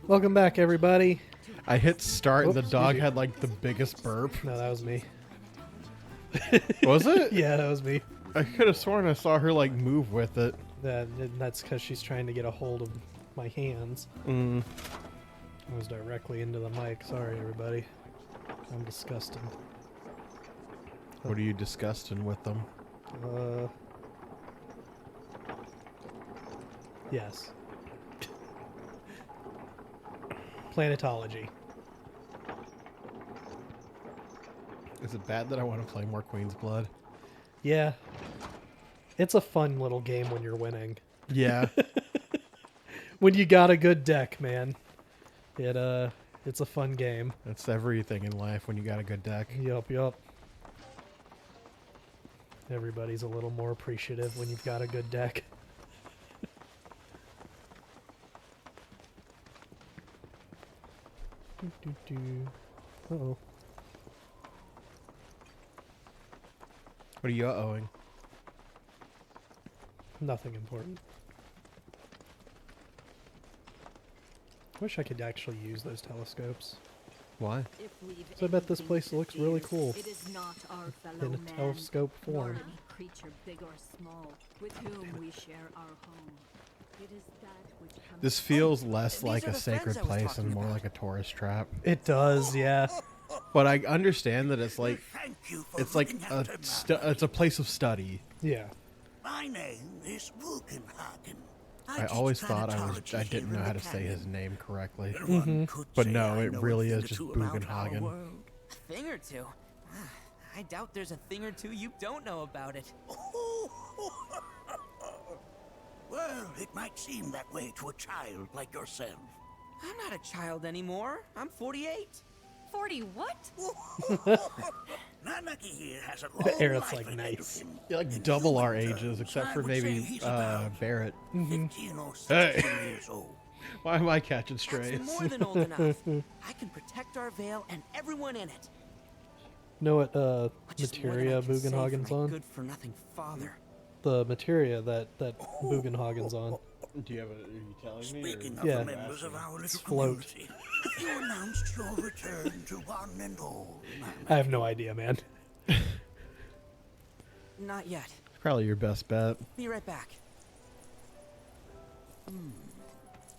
Welcome back, everybody. I hit start and the Oops, dog excuse me. had like the biggest burp. No, that was me. Was it? Yeah, that was me. I could have sworn I saw her like move with it. That's because she's trying to get a hold of my hands. Mm. I was directly into the mic. Sorry, everybody. I'm disgusting. What are you disgusting with them? Yes. Planetology. Is it bad that I want to play more Queen's Blood? Yeah. It's a fun little game when you're winning. Yeah. When you got a good deck, man. It's a fun game. That's everything in life when you got a good deck. Yup. Everybody's a little more appreciative when you've got a good deck. Uh-oh. What are you owing? Nothing important. Wish I could actually use those telescopes. Why? So I bet this place looks really cool It is not our fellow in a man, telescope nor form. any creature big or small, with whom we share our home. It is that which comes This feels less these like are a the sacred friends I was place and talking more about. like a tourist trap. It does, yeah. But I understand that it's like Thank you for it's like looking a after my- it's a place of study. Yeah. My name is Bugenhagen. I teach always thought I planetology didn't here know in how the to say his canyon. name correctly. One could But say no, I it know a really thing is or just two about our Bugenhagen. world. A thing or two. I doubt there's a thing or two you don't know about it. Well, it might seem that way to a child like yourself. I'm not a child anymore. I'm 48. 40 what? Nanaki here has a long Aerith's life like, ahead nice. of him. Yeah, like In double our human ages, terms, except I for would say maybe he's about Barrett. 15 or 16 Hey. years old. Why am I catching strays? That's more than old enough. I can protect our veil and everyone in it. Know what Which is more than materia I can say for Bugenhagen's my on? good-for-nothing father. The materia that Bugenhagen's on. Do you have a? Are you telling Speaking of Yeah. the members of our little float. community, have you announced your return to one and all? I have no idea, man. Not yet. Probably your best bet. Be right back.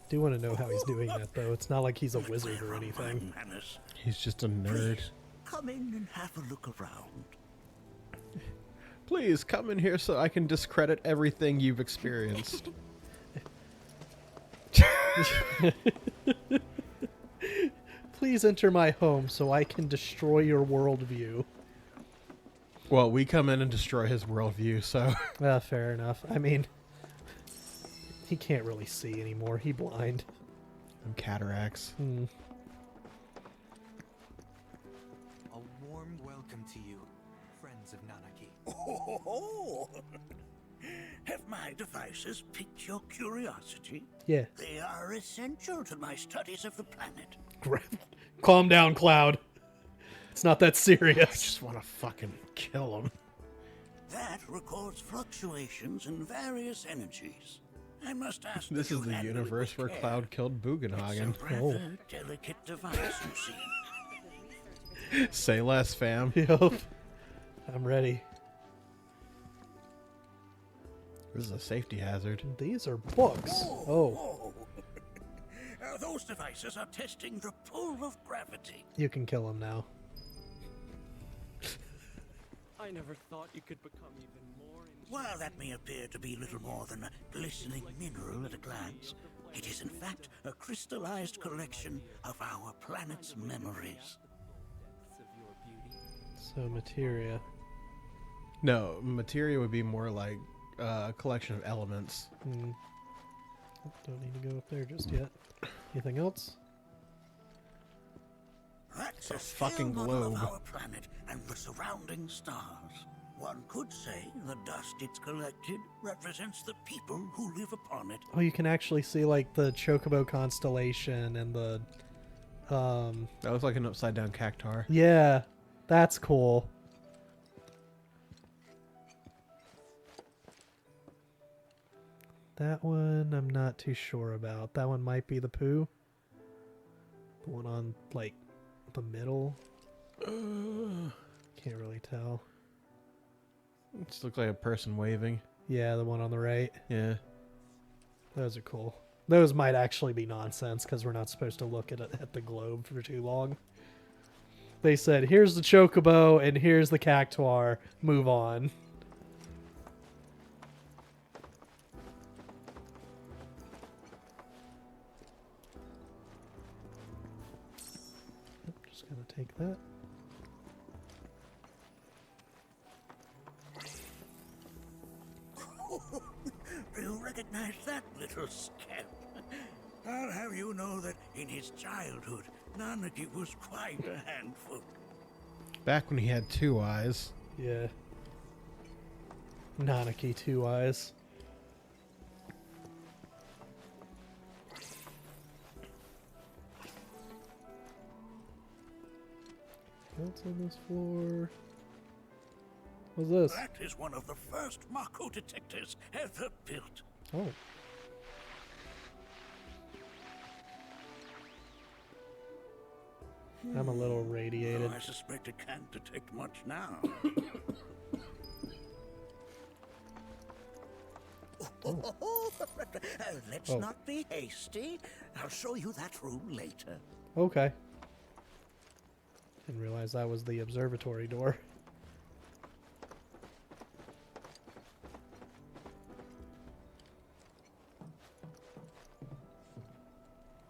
Do want to know how he's doing that, though. It's not like he's a wizard or anything. Manners. He's just a nerd. Please, come in and have a look around. Please come in here so I can discredit everything you've experienced. Please enter my home so I can destroy your worldview. Well, we come in and destroy his worldview, so Fair enough. I mean, he can't really see anymore. He blind. I'm cataracts. Hmm. A warm welcome to you, friends of Nanaki. Oh, have my devices piqued your curiosity? Yeah. They are essential to my studies of the planet. Calm down, Cloud. It's not that I serious. just want to fucking kill him. That records fluctuations in various energies. I must ask. This that is you the handle it universe with where care. Cloud killed Bugenhagen. It's a rather delicate device, you see. Say less, fam. Yup. I'm ready. This is a safety hazard. These are books. Oh, Those devices are testing the pull of gravity. you can kill him now. I never thought you could become even more While that may appear to be little more than a glistening mineral at a glance, it is in fact a crystallized collection of our planet's memories. of your beauty. So, materia. No, materia would be more like a collection of elements. Hmm. Don't need to go up there just yet. Anything else? That's A a fucking scale model of globe. our planet and the surrounding stars. One could say the dust it's collected represents the people who live upon it. Oh, you can actually see like the chocobo constellation and the That looks like an upside down cactar. yeah, that's cool. That one I'm not too sure about. That one might be the poo. The one on, like, the middle? Can't really tell. Just looks like a person waving. Yeah, the one on the right. Yeah. Those are cool. Those might actually be nonsense because we're not supposed to look at the globe for too long. They said, here's the chocobo and here's the cactuar. Move on. Just gonna take that. Do you recognize that little scamp? I'll have you know that in his childhood, Nanaki was quite a handful. Back when he had 2 eyes. Yeah. Nanaki, 2 eyes. What's on this floor? What's this? That is one of the first Mako detectors ever built. Oh. I'm a little radiated. Oh, I suspect it can't detect much now. Let's not be hasty. I'll show you that room later. Okay. Didn't realize that was the observatory door.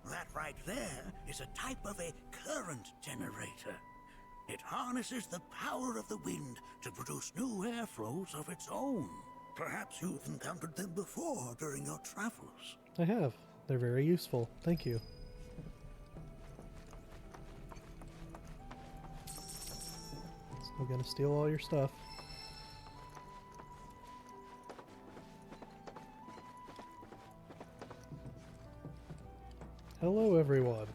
That right there is a type of a current generator. It harnesses the power of the wind to produce new airflows of its own. Perhaps you've encountered them before during your travels. I have. They're very useful. Thank you. Still gonna steal all your stuff. Hello, everyone.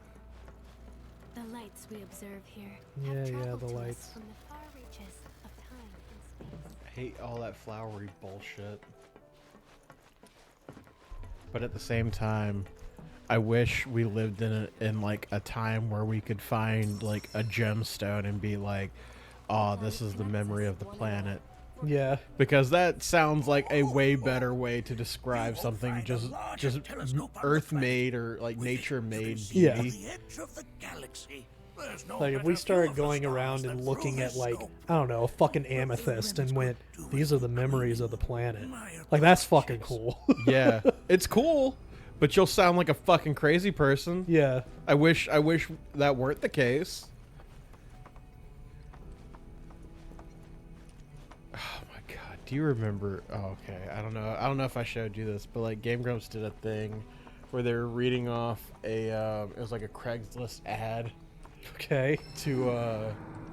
The lights we observe here Yeah, have yeah, traveled the to us lights. from the far reaches of time and space. I hate all that flowery bullshit. But at the same time, I wish we lived in like a time where we could find like a gemstone and be like, "Oh, this is the memory of the planet." Yeah. Because that sounds like a way better way to describe something just Earth-made or like nature-made beauty. Yeah. The edge of the galaxy. There's no Like, if we better started view of the going stars around than and through looking this at, like, scope. I don't know, a fucking amethyst and went, these are the memories of the planet. My Like, that's fucking apologies. cool. Yeah, it's cool, but you'll sound like a fucking crazy person. Yeah. I wish that weren't the case. Oh my god, do you remember? Oh, okay, I don't know if I showed you this, but like Game Grumps did a thing where they were reading off a it was like a Craigslist ad Okay. to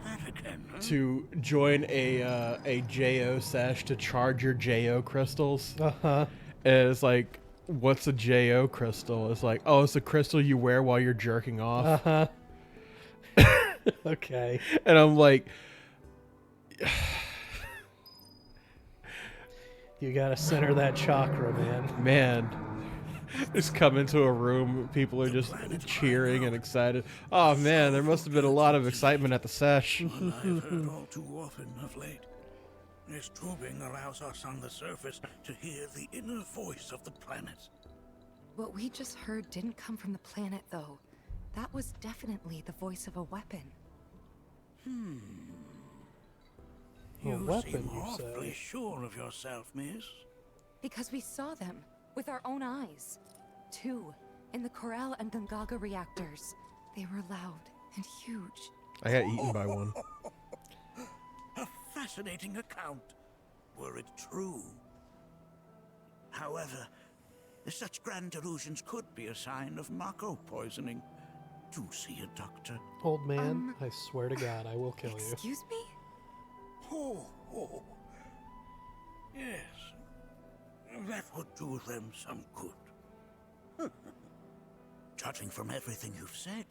That again, huh? to join a JO sesh to charge your JO crystals. Uh-huh. And it's like, what's a JO crystal? It's like, oh, it's a crystal you wear while you're jerking off. Uh-huh. Okay. And I'm like, You gotta center that chakra, man. man, just come into a room, people are just cheering and excited. Oh man, there must have been a lot of excitement at the sesh. Well, I've heard all too often of late. This tubing allows us on the surface to hear the inner voice of the planet. What we just heard didn't come from the planet, though. That was definitely the voice of a weapon. You weapon, seem you awfully say? sure of yourself, miss. Because we saw them with our own eyes. 2 in the Corel and Gungaga reactors. They were loud and huge. I got eaten by one. A fascinating account, were it true. However, such grand delusions could be a sign of Mako poisoning. Do see a doctor. Old man, I swear to God, I will kill you. Excuse me? Oh, oh. Yes. That would do them some good. Judging from everything you've said,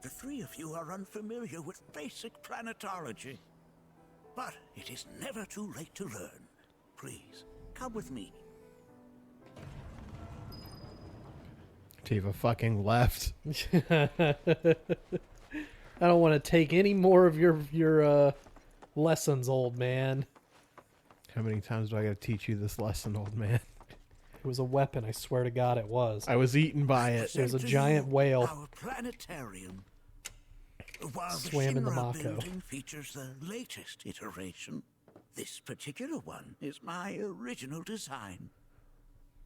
the 3 of you are unfamiliar with basic planetology. But it is never too late to learn. Please, come with me. Tiva fucking left. I don't want to take any more of your lessons, old man. How many times do I gotta teach you this lesson, old man? It was a weapon, I swear to God it was. I was eaten by it. It was a giant whale. Our planetarium. While Swam in the Shinra Mako. building features the latest iteration, this particular one is my original design.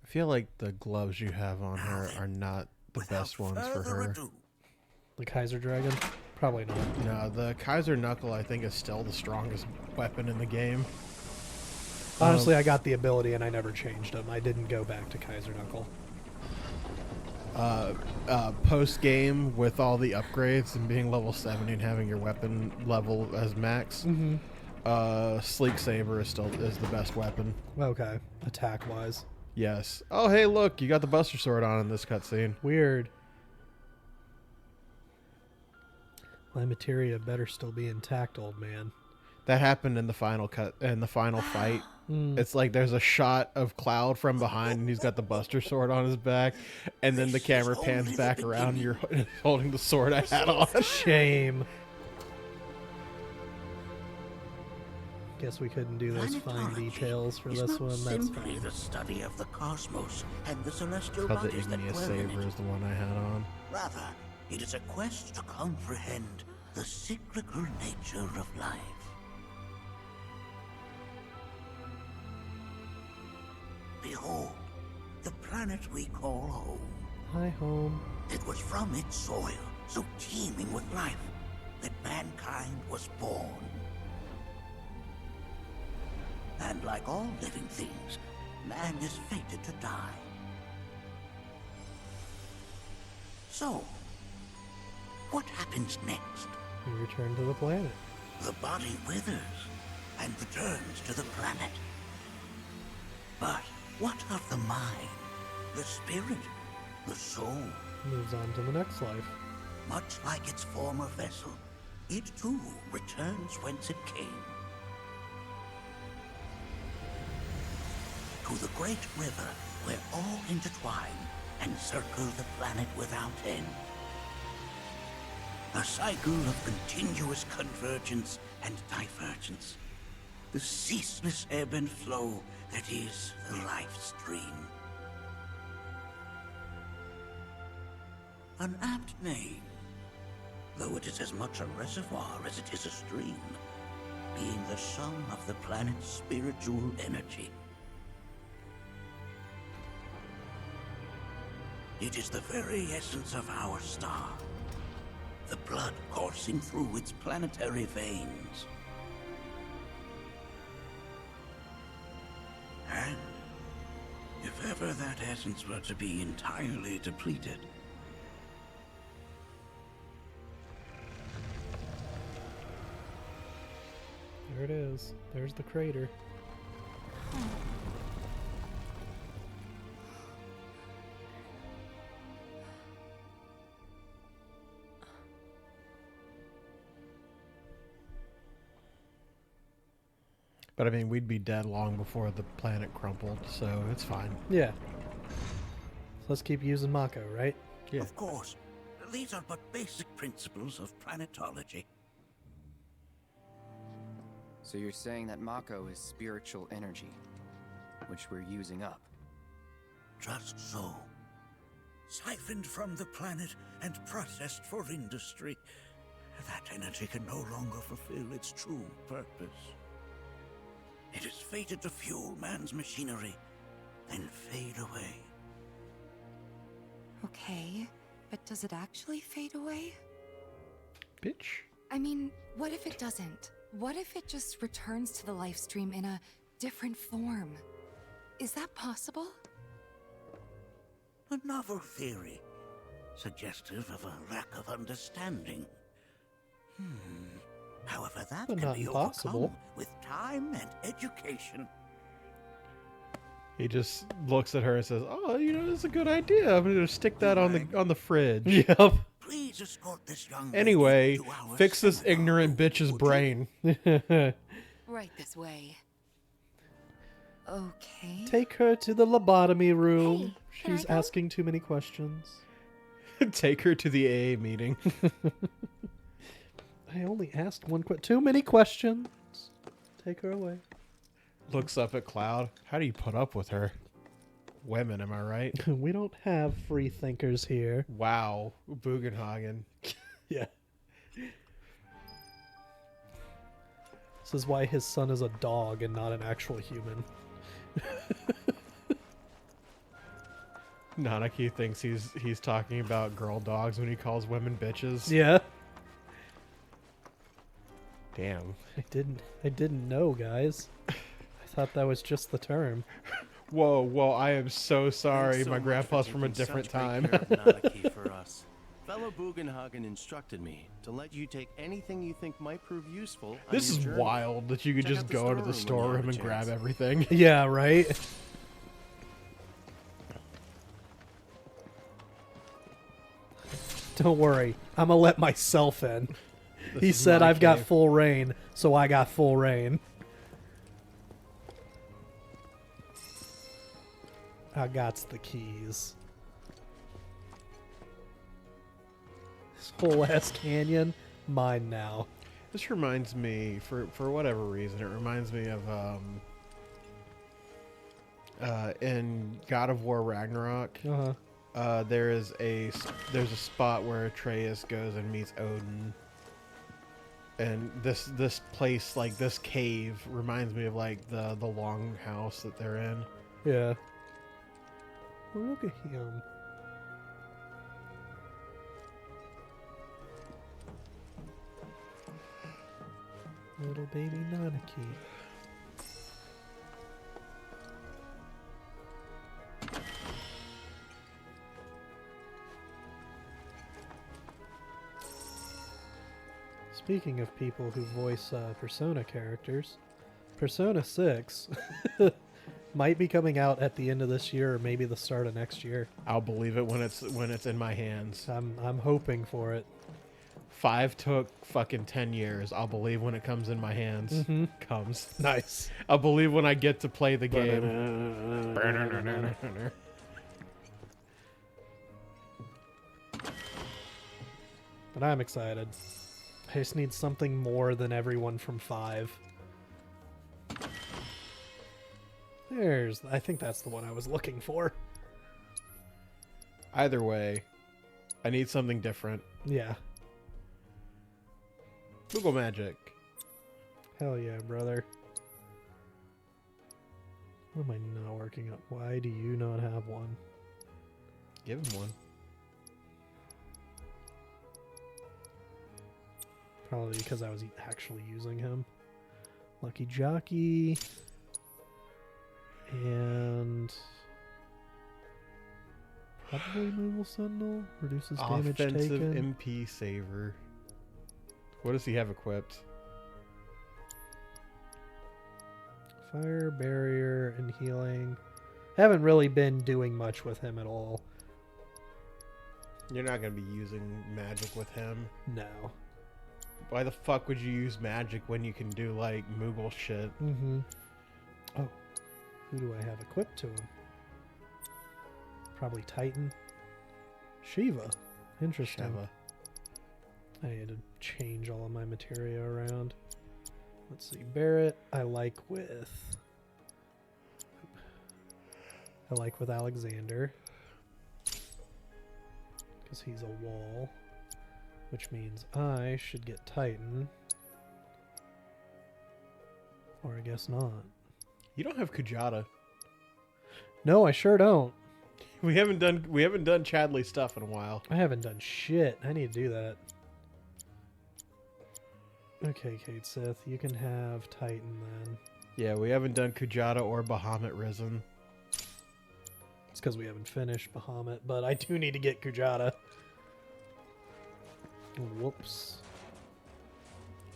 I feel like the gloves you have on her then, are not the Without best ones for further her. ado, The Kaiser Dragon? Probably not. No, the Kaiser Knuckle I think is still the strongest weapon in the game. Honestly, I got the ability and I never changed them. I didn't go back to Kaiser Knuckle. Post game with all the upgrades and being level 70 and having your weapon level as max, Sleek Saber is the best weapon. Okay, attack-wise. Yes. Oh, hey, look, you got the Buster Sword on in this cutscene. Weird. My materia better still be intact, old man. That happened in the final fight. It's like there's a shot of Cloud from behind and he's got the Buster Sword on his back, and then the camera pans back around and you're holding the sword I had on. Shame. Guess we couldn't do those fine details for is this not one. That's simply fine. the study of the cosmos and the celestial But the bodies that Igneous dwell in Saber it. is the one I had on. Rather, it is a quest to comprehend the cyclical nature of life. Behold, the planet we call home. Hi, home. It was from its soil, so teeming with life, that mankind was born. And like all living things, man is fated to die. So, what happens next? We return to the planet. The body withers and returns to the planet. But what of the mind, the spirit, the soul? Moves on to the next life. Much like its former vessel, it too returns whence it came. To the great river where all intertwine and circle the planet without end. A cycle of continuous convergence and divergence. The ceaseless ebb and flow that is the life stream. An apt name, though it is as much a reservoir as it is a stream, being the sum of the planet's spiritual energy. It is the very essence of our star, the blood coursing through its planetary veins. And if ever that essence were to be entirely depleted, There it is. There's the crater. But I mean, we'd be dead long before the planet crumpled, so it's fine. Yeah. Let's keep using Mako, right? Yeah. of course, these are but basic principles of planetology. So you're saying that Mako is spiritual energy, which we're using up? Just so. Siphoned from the planet and processed for industry, that energy can no longer fulfill its true purpose. It is fated to fuel man's machinery, then fade away. Okay, but does it actually fade away? Bitch. I mean, what if it doesn't? What if it just returns to the life stream in a different form? Is that possible? A novel theory, suggestive of a lack of understanding. However, that But can not be impossible. overcome with time and education. He just looks at her and says, "Oh, you know, it's a good idea. I'm going to stick that on the fridge." Yep. Please escort this young lady Anyway, to our fix this seminar ignorant room, bitch's would you? brain. Right this way. Okay. Take her to the lobotomy room. Hey, can I She's go? asking too many questions. Take her to the AA meeting. I only asked one too many questions. Take her away. Looks up at Cloud. How do you put up with her? Women, am I right? We don't have free thinkers here. Wow. Bugenhagen. Yeah. This is why his son is a dog and not an actual human. Nanaki thinks he's talking about girl dogs when he calls women bitches. Yeah. Damn. I didn't know, guys. I thought that was just the term. Whoa, I am so sorry. Thanks so My much grandpa's for from a taking different such great time. care of Nanaki for us. Fellow Bugenhagen instructed me to let you take anything you think might prove useful. This on is your journey. wild that you could Check just out the go into the storeroom when you storeroom have and a grab chance. everything. Yeah, right? Don't worry. I'm gonna let myself in. This He is said my I've got cave. full reign, so I got full reign. I got the keys. This whole ass canyon, mine now. This reminds me, for whatever reason, it reminds me of in God of War Ragnarok. Uh-huh. There's a spot where Atreus goes and meets Odin, and this place, like this cave, reminds me of like the long house that they're in. Yeah. Look at him. Little baby Nanaki. Speaking of people who voice Persona characters, Persona 6 might be coming out at the end of this year or maybe the start of next year. I'll believe it when it's in my hands. I'm hoping for it. 5 took fucking 10 years. I'll believe when it comes in my hands. Mm-hmm. Comes. Nice. I'll believe when I get to play the game. But I'm excited. I just need something more than everyone from 5. I think that's the one I was looking for. Either way, I need something different. Yeah. Google Magic. Hell yeah, brother. What am I not working up? Why do you not have one? Give him one. Probably because I was actually using him. Lucky Jockey. And... probably Moogle Sentinel. Reduces damage Offensive taken. MP Saver. What does he have equipped? Fire, barrier, and healing. Haven't really been doing much with him at all. You're not going to be using magic with him. No. Why the fuck would you use magic when you can do, like, Moogle shit? Mm-hmm. Oh. Who do I have equipped to him? Probably Titan. Shiva. Interesting. Shiva. I need to change all of my materia around. Let's see. Barrett, I like with Alexander. Because he's a wall. Which means I should get Titan. Or I guess not. You don't have Kujata. No, I sure don't. We haven't done Chadley stuff in a while. I haven't done shit. I need to do that. Okay, Kate Sith, you can have Titan then. Yeah, we haven't done Kujata or Bahamut Risen. It's because we haven't finished Bahamut, but I do need to get Kujata. Whoops.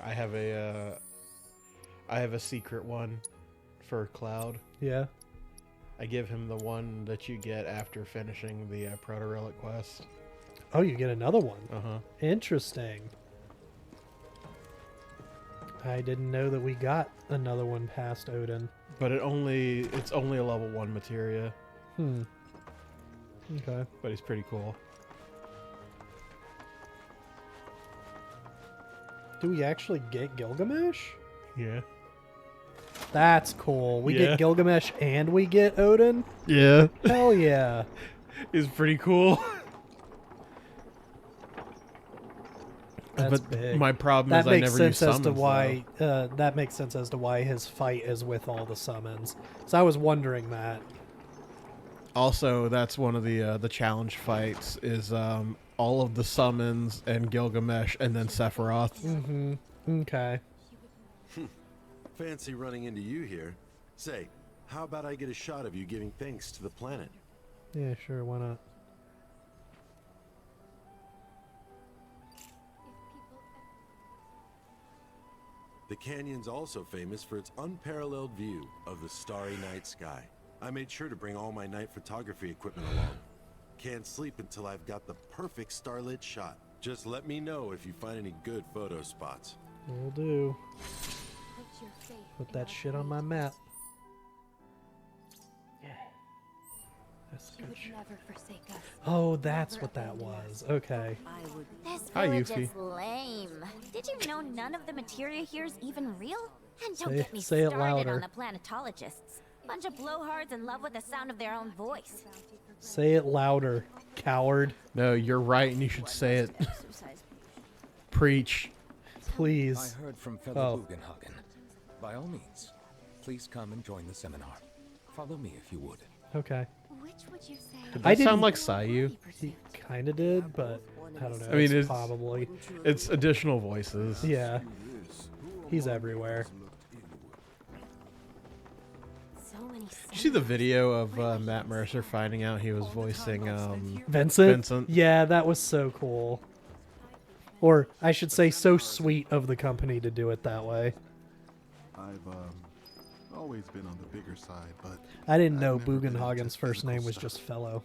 I have a secret one for Cloud. Yeah. I give him the one that you get after finishing the Proto Relic quest. Oh, you get another one. Uh-huh. Interesting. I didn't know that we got another one past Odin. But it's only a level 1 materia. Okay. But he's pretty cool. Do we actually get Gilgamesh? Yeah. That's cool. We get Gilgamesh and we get Odin? Yeah. Hell yeah. Is pretty cool. That's but big. my problem that is I makes never sense use as summons, to why that makes sense as to why his fight is with all the summons. So I was wondering that. Also, that's one of the challenge fights is all of the summons and Gilgamesh and then Sephiroth. Mm-hmm. Okay. Fancy running into you here. Say, how about I get a shot of you giving thanks to the planet? Yeah, sure, why not? The canyon's also famous for its unparalleled view of the starry night sky. I made sure to bring all my night photography equipment along. Can't sleep until I've got the perfect starlit shot. Just let me know if you find any good photo spots. Will do. Put that shit on my map. Yeah. That's good shit. Never forsake us. Oh, that's what that was. Okay. This Hi, village Yuffie. is lame. Did you know none of the materia here is even real? And don't Say- get me say it started louder. on the planetologists. Bunch of blowhards in love with the sound of their own voice. Say it louder, coward. No, you're right, and you should say it. Preach. Please. I heard from fellow Oh. Bugenhagen. By all means, please come and join the seminar. Follow me if you would. Okay. Which would you say? Did I that sound didn't- like Sayu? He kind of did, but I don't know. I mean, it's probably. It's additional voices. Yeah. He's everywhere. So many. Did you see the video of Matt Mercer finding out he was voicing Vincent? Yeah, that was so cool. Or I should say, so sweet of the company to do it that way. I've always been on the bigger side, but I didn't know I've never been into Bugenhagen's first technical name was stuff. just Fellow.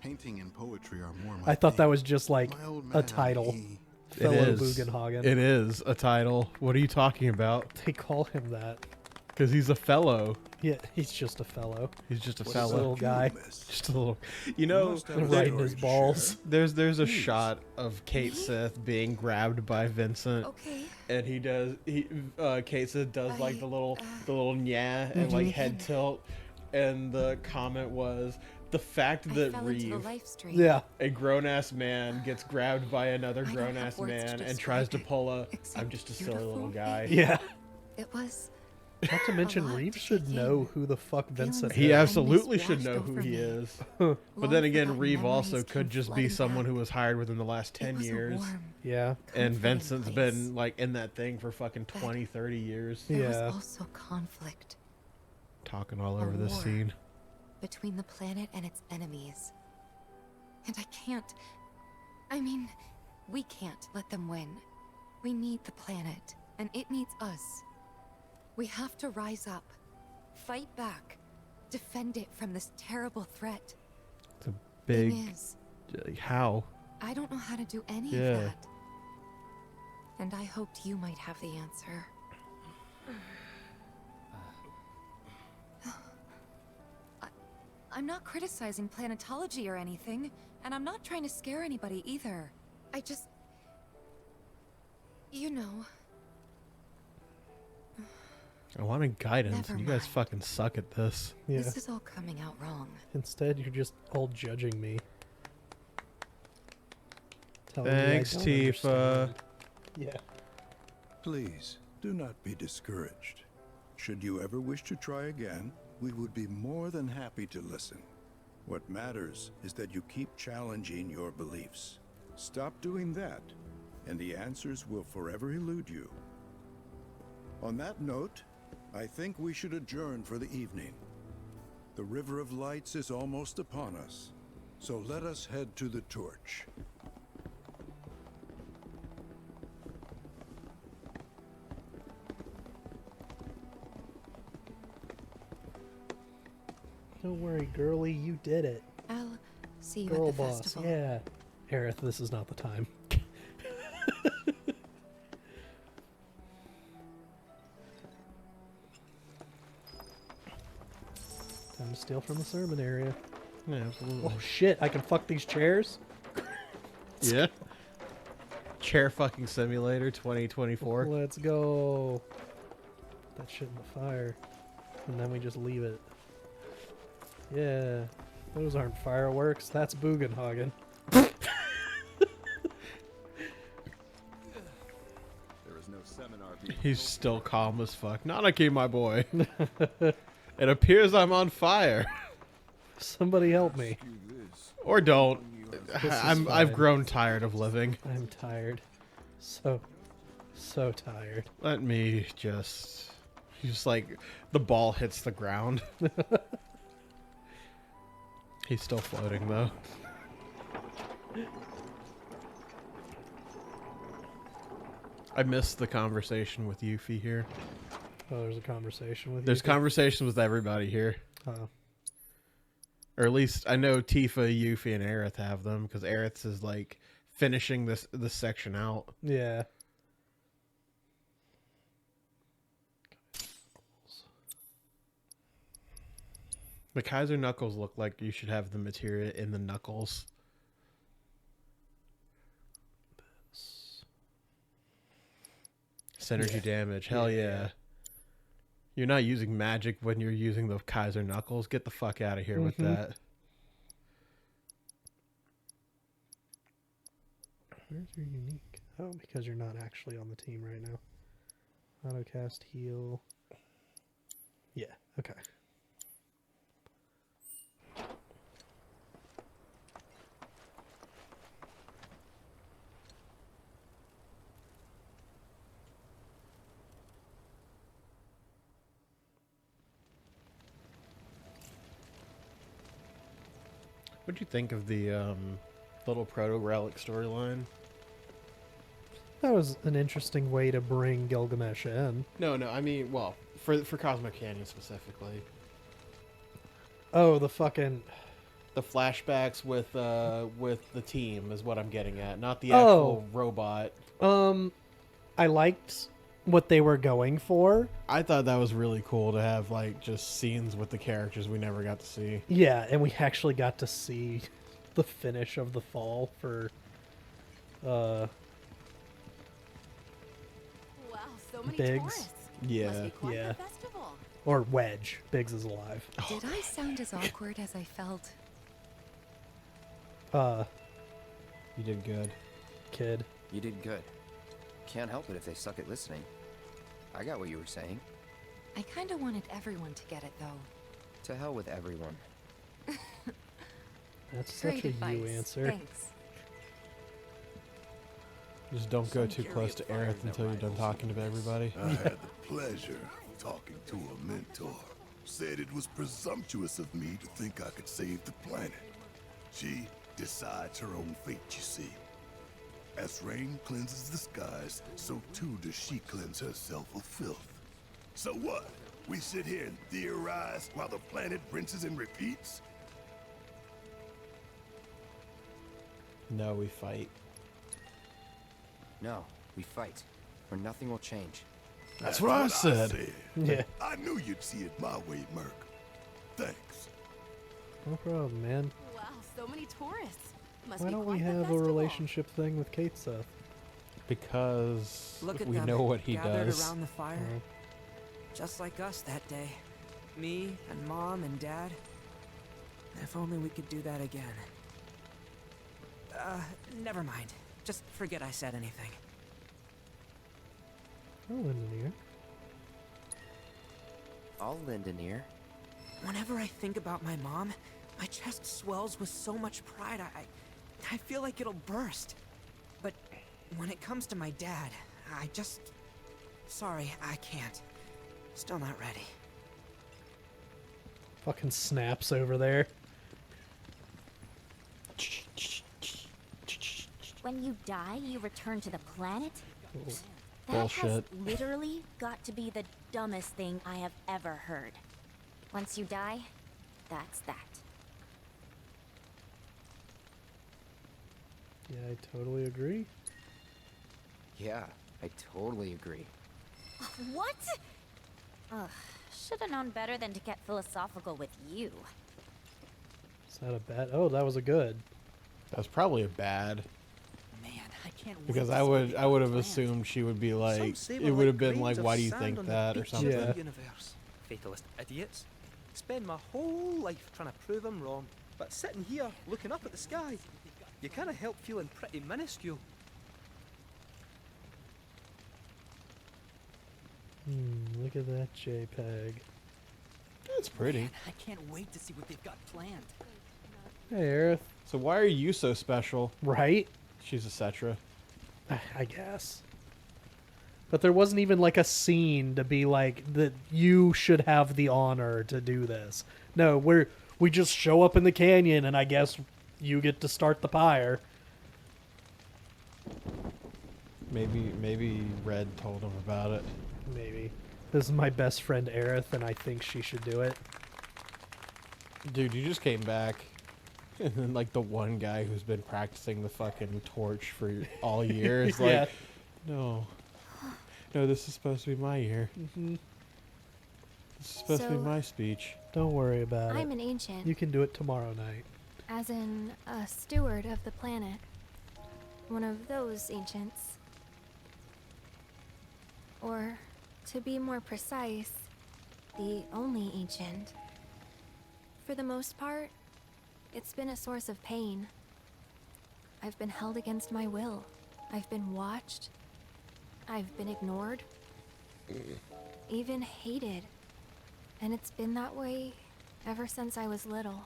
Painting and poetry are more my I thought that thing. was just like My old a man, title. he- It Fellow is. Bugenhagen. It is a title. What are you talking about? They call him that. Because he's a fellow. Yeah, he's just a fellow. He's just a What fellow. little guy. Just a little. You know, must have a Right in story his to balls. there's a shot of Kate Sith being grabbed by Vincent, Okay. and Kate Sith does like the little nya and like head tilt, and the comment was the fact I that fell into the Reeve, life stream. Yeah. a grown-ass man, gets grabbed by another I don't have grown-ass words to man and describe tries to it, pull a except I'm just a silly little beautiful. guy. Yeah. It was. Not to mention, lot Reeves to should take know in. who the fuck Vincent He is. absolutely Memories should know washed who over he me. is. But then Long again, forgotten Reeve also memories could came just be flooding someone back. who was hired within the last It 10 was a years. warm, Yeah. And comforting Vincent's place. been like in that thing for fucking 20, 30 years. There Yeah. was also conflict Talking all A over this war. scene. between the planet and its enemies. And I can't. I mean, we can't let them win. We need the planet, and it needs us. We have to rise up, fight back, defend it from this terrible threat. It's a big. Thing is, How? I don't know how to do any Yeah. of that. And I hoped you might have the answer. I'm not criticizing planetology or anything, and I'm not trying to scare anybody either. I just... You know, I wanted guidance, Never and you guys mind. fucking suck at this. Yeah. this is all coming out wrong. Instead, you're just all judging me. Telling me I Thanks, don't Tifa. understand. Yeah. Please, do not be discouraged. Should you ever wish to try again, we would be more than happy to listen. What matters is that you keep challenging your beliefs. Stop doing that, and the answers will forever elude you. On that note, I think we should adjourn for the evening. The River of Lights is almost upon us, so let us head to the torch. Don't worry, girly, you did it. I'll see you Girl at the boss, festival. yeah. Aerith, this is not the time. Time to steal from the sermon area. Yeah, absolutely. Oh shit, I can fuck these chairs? Yeah. Chair fucking simulator 2024. Let's go. Put that shit in the fire. And then we just leave it. Yeah. Those aren't fireworks. That's Bugenhagen. There is no seminar being He's still calm as fuck. Nanaki, my boy. It appears I'm on fire. Somebody help me. Or don't. I've I've grown tired of living. I'm tired. So tired. Let me just... He's like... The ball hits the ground. He's still floating, though. I missed the conversation with Yuffie here. Oh, there's a conversation with There's Yuffie? conversations with everybody here. Oh. Or at least I know Tifa, Yuffie, and Aerith have them, because Aerith is like finishing this section out. Yeah. The Kaiser Knuckles look like you should have the materia in the knuckles. Synergy damage. Hell yeah. You're not using magic when you're using the Kaiser Knuckles. Get the fuck out of here with that. Where's your unique? Oh, because you're not actually on the team right now. Autocast, heal. Yeah, okay. What'd you think of the little proto-relic storyline? That was an interesting way to bring Gilgamesh in. No, I mean, well, for Cosmic Canyon specifically. Oh, the fucking... The flashbacks with the team is what I'm getting at, not the actual robot. I liked what they were going for. I thought that was really cool to have like just scenes with the characters we never got to see. Yeah, and we actually got to see the finish of the fall for Wow, so many Biggs. tourists. Yeah. Must be quite Yeah. the festival. Or Wedge. Biggs is alive. Did I sound as awkward as I felt? You did good. Kid. You did good. Can't help it if they suck at listening. I got what you were saying. I kind of wanted everyone to get it, though. To hell with everyone. That's Great such a advice. you answer. Thanks. Just don't go too close to Aerith until you're done talking to everybody. I had the pleasure of talking to a mentor. Said it was presumptuous of me to think I could save the planet. She decides her own fate, you see. As rain cleanses the skies, so too does she cleanse herself of filth. So what? We sit here and theorize while the planet rinses and repeats? No, we fight. No, we fight, or nothing will change. That's what I said. Yeah. I knew you'd see it my way, Merc. Thanks. No problem, man. Wow, so many tourists. Must Why be don't we quite the have a festival. relationship thing with Kate Seth? Because Look at we them, know what he gathered does. around the fire, just like us that day. Me and Mom and Dad. If only we could do that again. Never mind. Just forget I said anything. Oh, Lindenir. I'll lend an ear. Whenever I think about my mom, my chest swells with so much pride, I feel like it'll burst. But when it comes to my dad, I just... Sorry, I can't. Still not ready. Fucking snaps over there. When you die, you return to the planet? That has Bullshit. literally got to be the dumbest thing I have ever heard. Once you die, that's that. Yeah, I totally agree. Yeah, I totally agree. What? Ugh, should have known better than to get philosophical with you. Is that a bad? Oh, that was a good. That was probably a bad. Man, I can't wait Because to I see what would they've I would got have planned. assumed she would be like, Some say it we're would have been grains like, of why do you sand think on the that or beach of something. the universe. Fatalist idiots. Spend my whole life trying to prove I'm wrong, but sitting here looking up at the sky, you can't help feeling pretty minuscule. Look at that JPEG. That's pretty. I can't wait to see what they've got planned. Hey, Aerith. So why are you so special? Right? She's a Cetra. I guess. But there wasn't even like a scene to be like that you should have the honor to do this. No, we just show up in the canyon and I guess you get to start the pyre. Maybe Red told him about it. Maybe. This is my best friend Aerith and I think she should do it. Dude, you just came back. And then like the one guy who's been practicing the fucking torch for all year is Yeah. like, no, this is supposed to be my year. Mm-hmm. This is supposed to be So- my speech. Don't worry about it. I'm an ancient. You can do it tomorrow night. As in a steward of the planet. One of those ancients. Or, to be more precise, the only ancient. For the most part, it's been a source of pain. I've been held against my will. I've been watched. I've been ignored. Even hated. And it's been that way ever since I was little.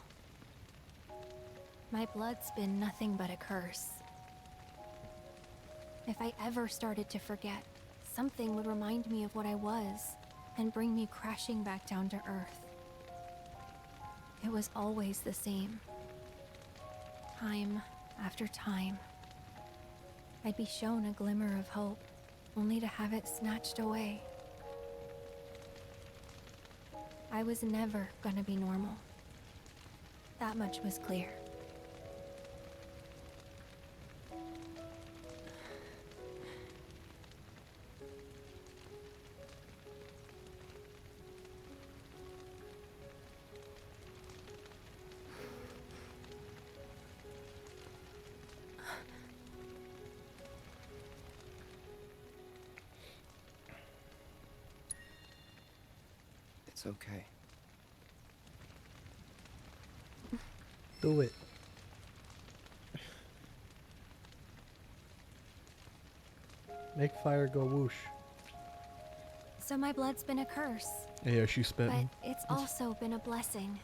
My blood's been nothing but a curse. If I ever started to forget, something would remind me of what I was and bring me crashing back down to earth. It was always the same. Time after time. I'd be shown a glimmer of hope, only to have it snatched away. I was never gonna be normal. That much was clear. It's okay. Do it. Make fire go whoosh. So my blood's been a curse. Yeah, she's But spitting. it's also been a blessing.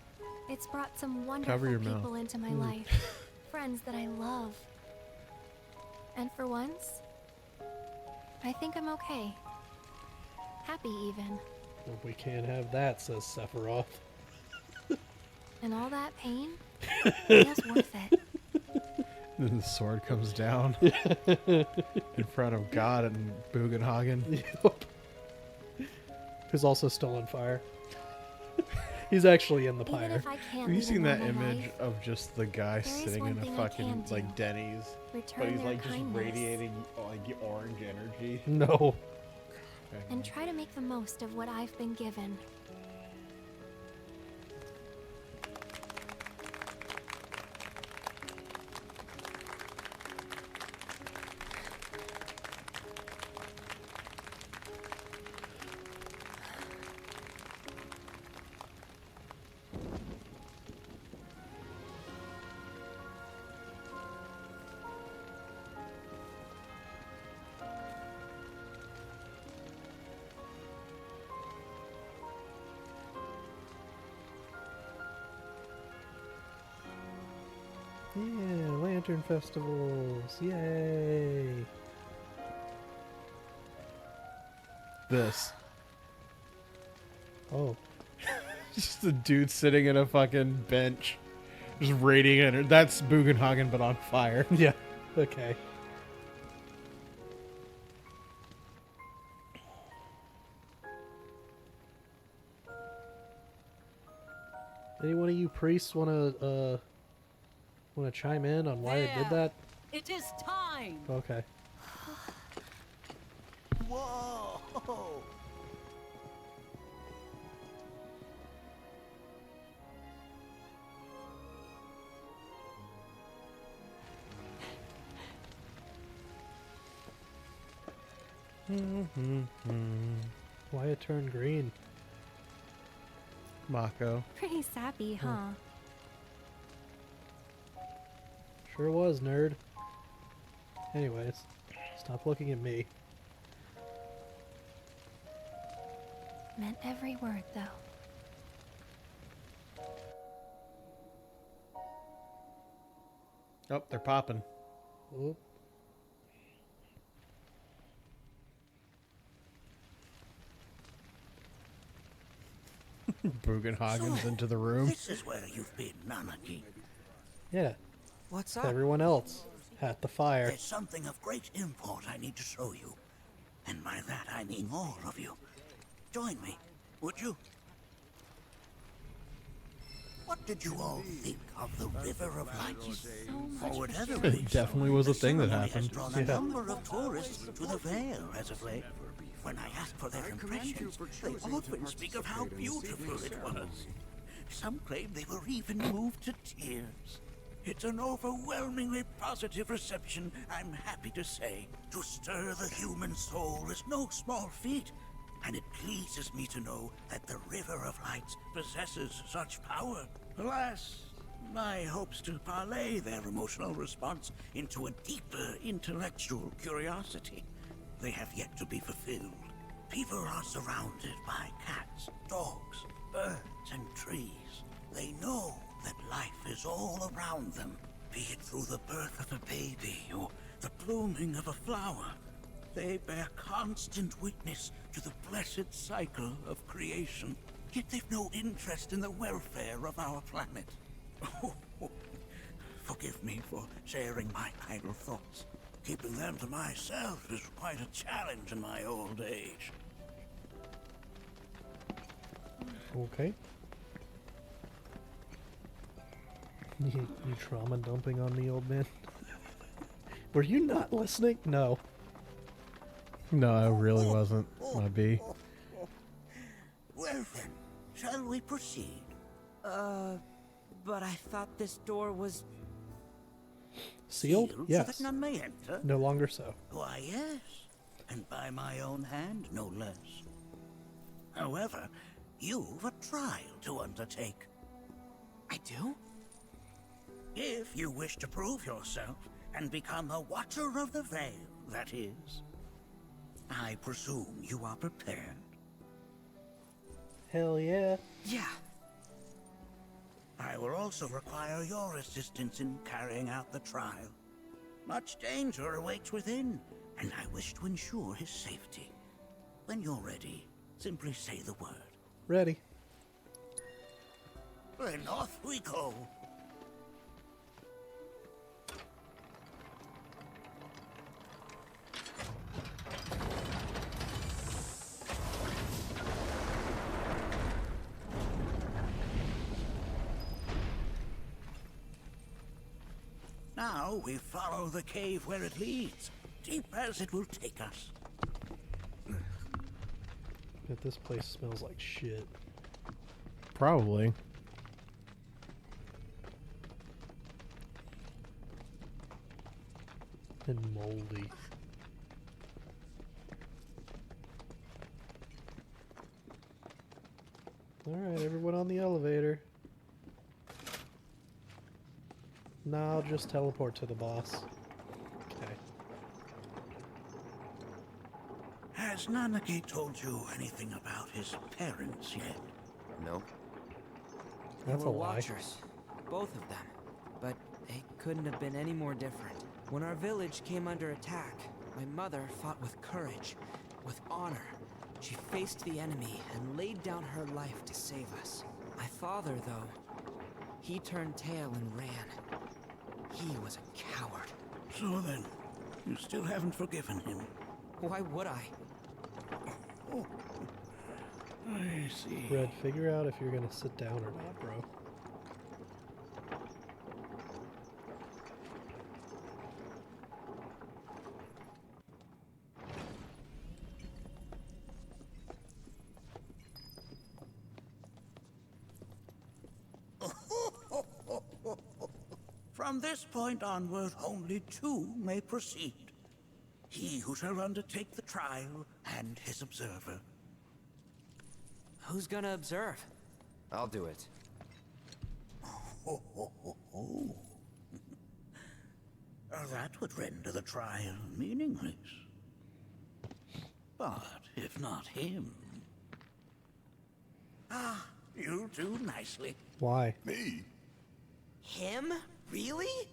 It's brought some Cover wonderful your mouth. people into my Mm. life. Friends that I love. And for once, I think I'm okay. Happy even. Well, we can't have that, says Sephiroth. And all that pain feels worth it. Then the sword comes down in front of God and Bugenhagen. Yep. Who's also still on fire. He's actually in the Even pyre. if I can't Have you lead a seen that normal image life, of just the guy there is sitting one in a thing I fucking can do. like Denny's, Return but he's their like just kindness. radiating like orange energy? No. and try to make the most of what I've been given. Yeah, lantern festivals. Yay. This. Oh. Just a dude sitting in a fucking bench, just radiating energy. That's Bugenhagen, but on fire. Yeah. Okay. Any one of you priests want to chime in on why they did that? It is time. Okay. Whoa! Why it turned green? Mako. Pretty sappy, huh? Sure was, nerd. Anyways, stop looking at me. Meant every word, though. Oh, they're popping. Oop. Bugenhagen's into the room. This is where you've been, Nanaki. Yeah. What's It's up? everyone else at the fire. There's something of great import I need to show you. And by that I mean all of you. Join me, would you? What did you all think of the River of Lights? For whatever It reason, definitely was a thing that ceremony has happened. drawn a number of tourists to the Vale as of late. When I ask for their impressions, they often speak of how beautiful it was. Some claim they were even moved to tears. It's an overwhelmingly positive reception, I'm happy to say. To stir the human soul is no small feat, and it pleases me to know that the River of Lights possesses such power. Alas, my hopes to parlay their emotional response into a deeper intellectual curiosity, they have yet to be fulfilled. People are surrounded by cats, dogs, birds, and trees. They know that life is all around them, be it through the birth of a baby or the blooming of a flower. They bear constant witness to the blessed cycle of creation, yet they've no interest in the welfare of our planet. Forgive me for sharing my idle thoughts. Keeping them to myself is quite a challenge in my old age. Okay. You trauma dumping on me, old man? Were you not listening? No. No, I really wasn't. My B. Well then, shall we proceed? But I thought this door was... Sealed? Yes. So that none may enter? No longer so. Why, yes. And by my own hand, no less. However, you've a trial to undertake. I do? If you wish to prove yourself and become a Watcher of the Veil, that is. I presume you are prepared. Hell yeah. Yeah. I will also require your assistance in carrying out the trial. Much danger awaits within, and I wish to ensure his safety. When you're ready, simply say the word. Ready. Then off we go. Now we follow the cave where it leads, deep as it will take us. But this place smells like shit. Probably. And moldy. Alright, everyone on the elevator. Now I'll just teleport to the boss. Okay. Has Nanaki told you anything about his parents yet? No. That's They were a lie. watchers, both of them. But they couldn't have been any more different. When our village came under attack, my mother fought with courage, with honor. She faced the enemy and laid down her life to save us. My father, though, he turned tail and ran. He was a coward. So then, you still haven't forgiven him? Why would I? Oh, I see. Red, figure out if you're gonna sit down or not, bro. From this point onward, only two may proceed. He who shall undertake the trial and his observer. Who's gonna observe? I'll do it. Oh. That would render the trial meaningless. But if not him... Ah, you'll do nicely. Why? Me? Him? Really?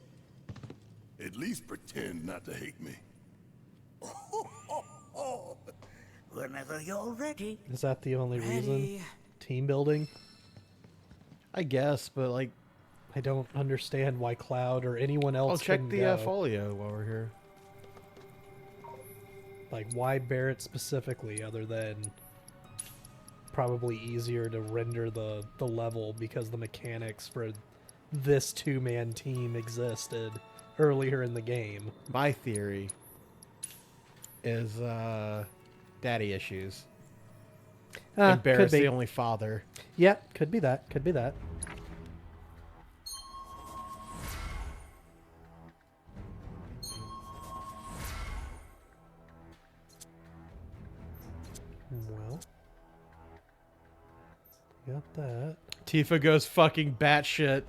At least pretend not to hate me. Whenever you're ready. Is that the only reason? Ready. Team building? I guess, but like, I don't understand why Cloud or anyone else. I'll check couldn't the go. folio while we're here. Like, why Barrett specifically, other than probably easier to render the level because the mechanics for this two-man team existed earlier in the game. My theory is daddy issues. And Barrett's the only father. Yeah, could be that. Could be that. Well, got that. Tifa goes fucking batshit.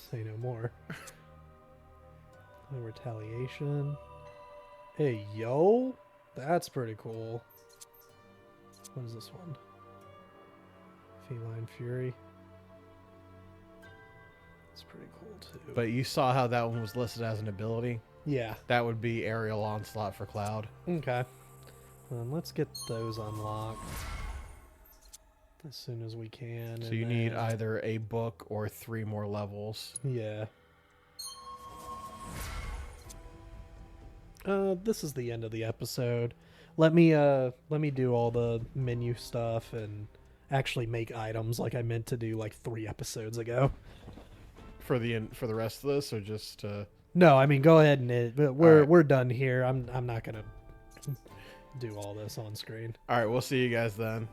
Say no more. No retaliation. Hey, yo! That's pretty cool. What is this one? Feline Fury. It's pretty cool, too. But you saw how that one was listed as an ability? Yeah. That would be Aerial Onslaught for Cloud. Okay. Let's get those unlocked as soon as we can. So you need either a book or 3 more levels. Yeah. This is the end of the episode. Let me do all the menu stuff and actually make items like I meant to do like 3 episodes ago. For the rest of this, or just No, I mean go ahead and we're done here. I'm not gonna do all this on screen. All right, we'll see you guys then.